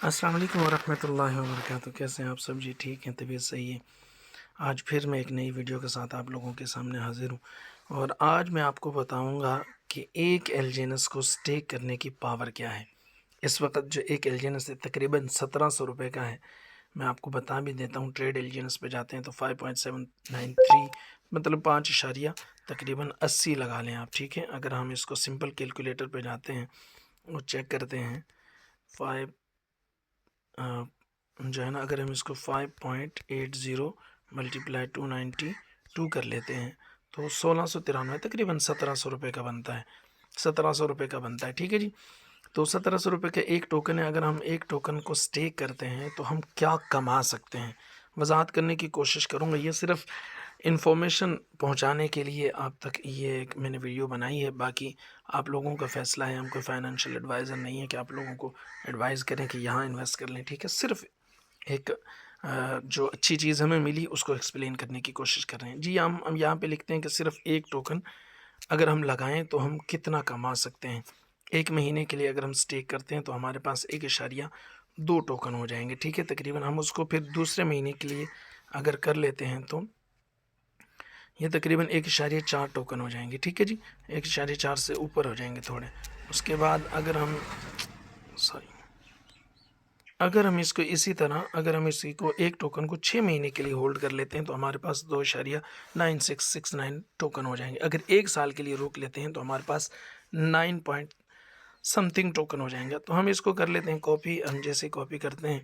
अस्सलाम वालेकुम वरहमतुल्लाहि वबरकातुहू। कैसे हैं आप सब जी? ठीक हैं, तबीयत सही है। आज फिर मैं एक नई वीडियो के साथ आप लोगों के सामने हाज़िर हूँ और आज मैं आपको बताऊँगा कि एक एलजीएनएस को स्टेक करने की पावर क्या है। इस वक़्त जो एक एलजीएनएस है तकरीबन 1700 रुपये का है। मैं आपको बता भी देता हूँ, ट्रेड एलजीएनएस पे जाते हैं तो 5.793 मतलब 5 इशारिया तकरीबन 80 लगा लें आप, ठीक है। अगर हम इसको सिंपल कैलकुलेटर पे जाते हैं और चेक करते हैं 5 जो है ना, अगर हम इसको 5.80 मल्टीप्लाई 292 कर लेते हैं तो 1693 तकरीबन 1700 रुपये का बनता है। 1700 रुपये का बनता है, ठीक है जी। तो 1700 रुपये का एक टोकन है। अगर हम एक टोकन को स्टेक करते हैं तो हम क्या कमा सकते हैं, वजाहत करने की कोशिश करूँगा। ये सिर्फ इन्फॉर्मेशन पहुंचाने के लिए आप तक ये एक मैंने वीडियो बनाई है। बाकी आप लोगों का फ़ैसला है। हम कोई फाइनेंशियल एडवाइज़र नहीं है कि आप लोगों को एडवाइस करें कि यहाँ इन्वेस्ट कर लें, ठीक है। सिर्फ एक जो अच्छी चीज़ हमें मिली उसको एक्सप्लेन करने की कोशिश कर रहे हैं जी। हम यहाँ पे लिखते हैं कि सिर्फ एक टोकन अगर हम लगाएं तो हम कितना कमा सकते हैं। एक महीने के लिए अगर हम स्टेक करते हैं तो हमारे पास 1.2 टोकन हो जाएंगे, ठीक है। तकरीबन हम उसको फिर दूसरे महीने के लिए अगर कर लेते हैं तो ये तकरीबन 1.4 टोकन हो जाएंगे, ठीक है जी। 1.4 से ऊपर हो जाएंगे थोड़े। उसके बाद अगर हम इसको इसी तरह अगर हम इसी को एक टोकन को 6 महीने के लिए होल्ड कर लेते हैं तो हमारे पास 2.9669 टोकन हो जाएंगे। अगर एक साल के लिए रोक लेते हैं तो हमारे पास 9 पॉइंट समथिंग टोकन हो जाएंगे। तो हम इसको कर लेते हैं कॉपी। हम जैसे कॉपी करते हैं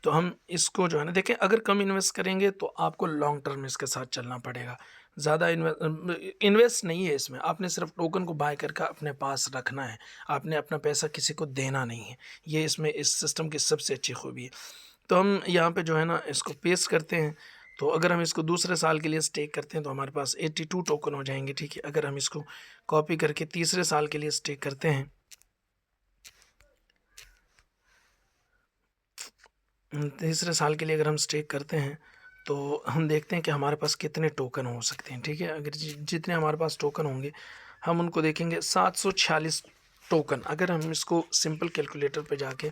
तो हम इसको जो है ना, देखें, अगर कम इन्वेस्ट करेंगे तो आपको लॉन्ग टर्म इसके साथ चलना पड़ेगा। ज़्यादा इन्वेस्ट नहीं है इसमें, आपने सिर्फ टोकन को बाय करके अपने पास रखना है। आपने अपना पैसा किसी को देना नहीं है। ये इसमें इस सिस्टम की सबसे अच्छी खूबी है। तो हम यहाँ पे जो है ना इसको पेस्ट करते हैं। तो अगर हम इसको दूसरे साल के लिए स्टेक करते हैं तो हमारे पास 82 टोकन हो जाएंगे, ठीक है। अगर हम इसको कॉपी करके तीसरे साल के लिए स्टेक करते हैं, तीसरे साल के लिए अगर हम स्टेक करते हैं तो हम देखते हैं कि हमारे पास कितने टोकन हो सकते हैं, ठीक है। अगर जितने हमारे पास टोकन होंगे हम उनको देखेंगे। 746 टोकन। अगर हम इसको सिंपल कैलकुलेटर पे जाके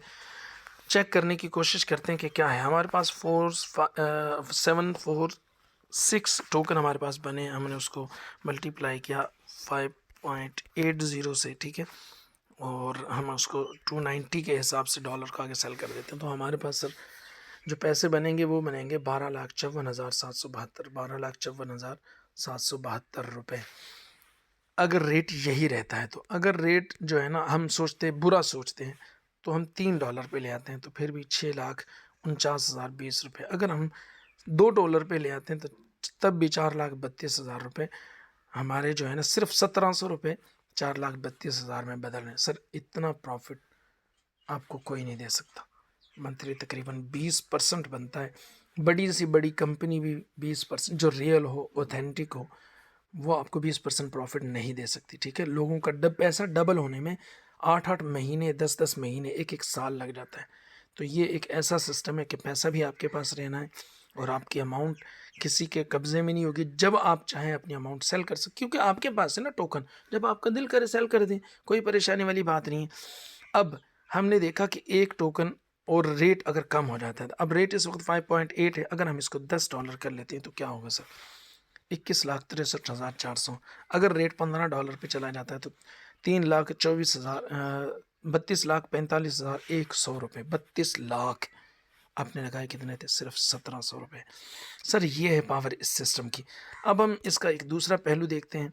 चेक करने की कोशिश करते हैं कि क्या है, हमारे पास 746 टोकन हमारे पास बने। हमने उसको मल्टीप्लाई किया 5.80 से, ठीक है। और हम उसको 290 के हिसाब से डॉलर का आगे सेल कर देते हैं तो हमारे पास सर जो पैसे बनेंगे वो बनेंगे 12,54,772 12,54,772 रुपये। अगर रेट यही रहता है तो अगर रेट जो है ना हम सोचते बुरा सोचते हैं तो हम $3 पे ले आते हैं तो फिर भी 6,49,020 रुपये। अगर हम $2 पे ले आते हैं तो तब भी 4,32,000 रुपये हमारे जो है ना सिर्फ 1700 रुपये 4,32,000 में बदल रहे हैं। सर इतना प्रॉफिट आपको कोई नहीं दे सकता। मंथली तकरीबन 20% बनता है। बड़ी सी बड़ी कंपनी भी 20%, जो रियल हो, ऑथेंटिक हो, वो आपको 20% प्रॉफिट नहीं दे सकती, ठीक है। लोगों का पैसा डबल होने में 8-8 महीने, 10-10 महीने, 1-1 साल लग जाता है। तो ये एक ऐसा सिस्टम है कि पैसा भी आपके पास रहना है और आपकी अमाउंट किसी के कब्ज़े में नहीं होगी। जब आप चाहें अपनी अमाउंट सेल कर सकते, क्योंकि आपके पास है ना टोकन। जब आपका दिल करे सेल कर दें, कोई परेशानी वाली बात नहीं है। अब हमने देखा कि एक टोकन और रेट अगर कम हो जाता है, अब रेट इस वक्त 5.8 है। अगर हम इसको $10 कर लेते हैं तो क्या होगा सर? 21,63,400। अगर रेट $15 पे चला जाता है तो 3,24,000 32,45,100 रुपये। 32 लाख आपने लगाए कितने थे? सिर्फ 1700 रुपये। सर ये है पावर इस सिस्टम की। अब हम इसका एक दूसरा पहलू देखते हैं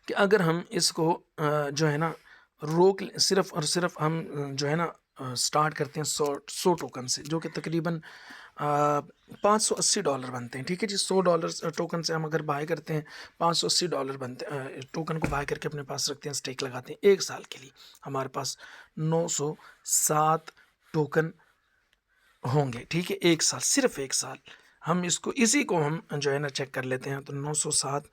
कि अगर हम इसको जो है ना रोक सिर्फ और सिर्फ हम जो है ना स्टार्ट करते हैं 100 टोकन से, जो कि तकरीबन $580 बनते हैं, ठीक है जी। $100 टोकन से हम अगर बाय करते हैं, $580 बनते हैं। टोकन को बाय करके अपने पास रखते हैं, स्टेक लगाते हैं एक साल के लिए, हमारे पास 907 टोकन होंगे, ठीक है। एक साल, सिर्फ एक साल। हम इसको इसी को हम जो है ना चेक कर लेते हैं तो 907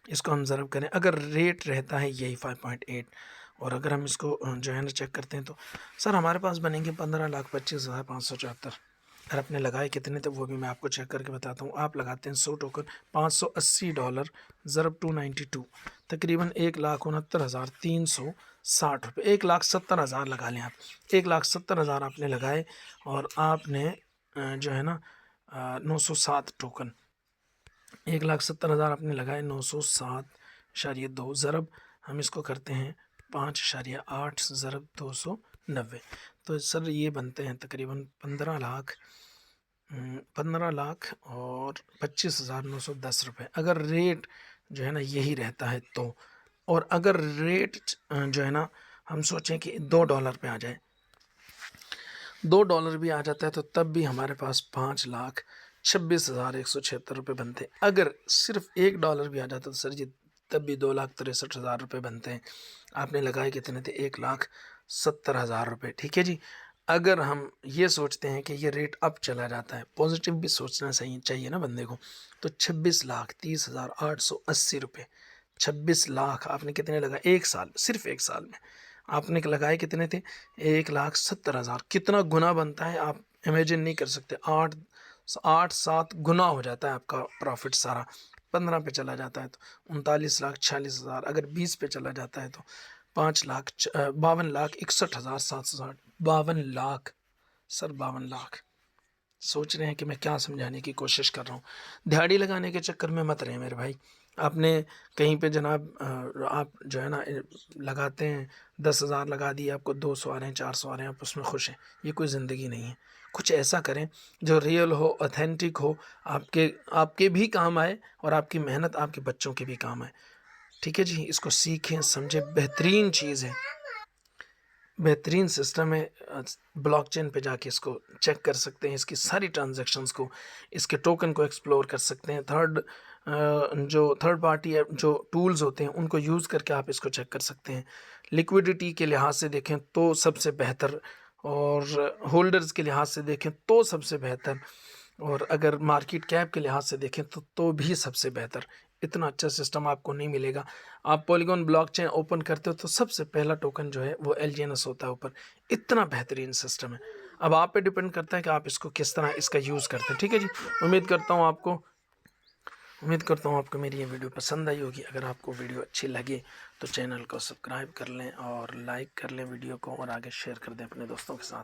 इसको हम ज़रब करें। अगर रेट रहता है यही 5.8 और अगर हम इसको जो है ना चेक करते हैं तो सर हमारे पास बनेंगे 15,25,574। और आपने लगाए कितने थे वो भी मैं आपको चेक करके बताता हूँ। आप लगाते हैं 100 टोकन, $580 ज़रब 292, तकरीबन 1,69,360 रुपये, 1,70,000 लगा लें आप। 1,70,000 आपने लगाए और आपने जो है ना 907 टोकन, 1,70,000 आपने लगाए, 907.2 ज़रब हम इसको करते हैं 5.8 ज़रब 290, तो सर ये बनते हैं तकरीबन 15 लाख और 25,910 रुपये, अगर रेट जो है ना यही रहता है तो। और अगर रेट जो है ना हम सोचें कि $2 पे आ जाए, $2 भी आ जाता है तो तब भी हमारे पास 5,26,176 रुपये बनते हैं। अगर सिर्फ $1 भी आ जाता तो सर जी तब भी 2,63,000 रुपये बनते हैं। आपने लगाए कितने थे? 1,70,000 रुपये, ठीक है जी। अगर हम ये सोचते हैं कि ये रेट अप चला जाता है, पॉजिटिव भी सोचना सही चाहिए ना बंदे को, तो 26,30,880 रुपये, 26 लाख आपने कितने लगाए? एक साल, सिर्फ एक साल में आपने लगाए कितने थे? 1,70,000। कितना गुना बनता है आप इमेजिन नहीं कर सकते। 8-7 गुना हो जाता है आपका प्रॉफिट सारा। 15 पे चला जाता है तो 39,46,000, अगर 20 पे चला जाता है तो 52,61,760, 52 लाख सर, 52 लाख। सोच रहे हैं कि मैं क्या समझाने की कोशिश कर रहा हूँ। दिहाड़ी लगाने के चक्कर में मत रहे मेरे भाई। आपने कहीं पे जनाब आप जो है ना लगाते हैं 10,000 लगा दिए, आपको 200 आ रहे हैं, 400 आ रहे हैं, आप उसमें खुश हैं। ये कोई ज़िंदगी नहीं है। कुछ ऐसा करें जो रियल हो, ऑथेंटिक हो, आपके भी काम आए और आपकी मेहनत आपके बच्चों के भी काम आए। ठीक है जी, इसको सीखें, समझें, बेहतरीन चीज़ है, बेहतरीन सिस्टम है। ब्लॉकचेन पे जाके इसको चेक कर सकते हैं, इसकी सारी ट्रांजैक्शंस को, इसके टोकन को एक्सप्लोर कर सकते हैं। जो थर्ड पार्टी जो टूल्स होते हैं उनको यूज़ करके आप इसको चेक कर सकते हैं। लिक्विडिटी के लिहाज से देखें तो सबसे बेहतर, और होल्डर्स के लिहाज से देखें तो सबसे बेहतर, और अगर मार्केट कैप के लिहाज से देखें तो भी सबसे बेहतर। इतना अच्छा सिस्टम आपको नहीं मिलेगा। आप पॉलीगॉन ब्लॉकचेन ओपन करते हो तो सबसे पहला टोकन जो है वो LGNS होता है ऊपर। इतना बेहतरीन सिस्टम है। अब आप पे डिपेंड करता है कि आप इसको किस तरह इसका यूज़ करते हैं। ठीक है जी, उम्मीद करता हूँ आपको मेरी ये वीडियो पसंद आई होगी। अगर आपको वीडियो अच्छी लगे तो चैनल को सब्सक्राइब कर लें और लाइक कर लें वीडियो को, और आगे शेयर कर दें अपने दोस्तों के साथ।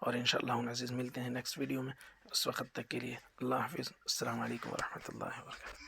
और इंशाअल्लाह अज़ीज़ मिलते हैं नेक्स्ट वीडियो में। उस वक्त तक के लिए अल्लाह हाफ़िज़, अस्सलाम वालेकुम व रहमतुल्लाहि व बरकातुहू।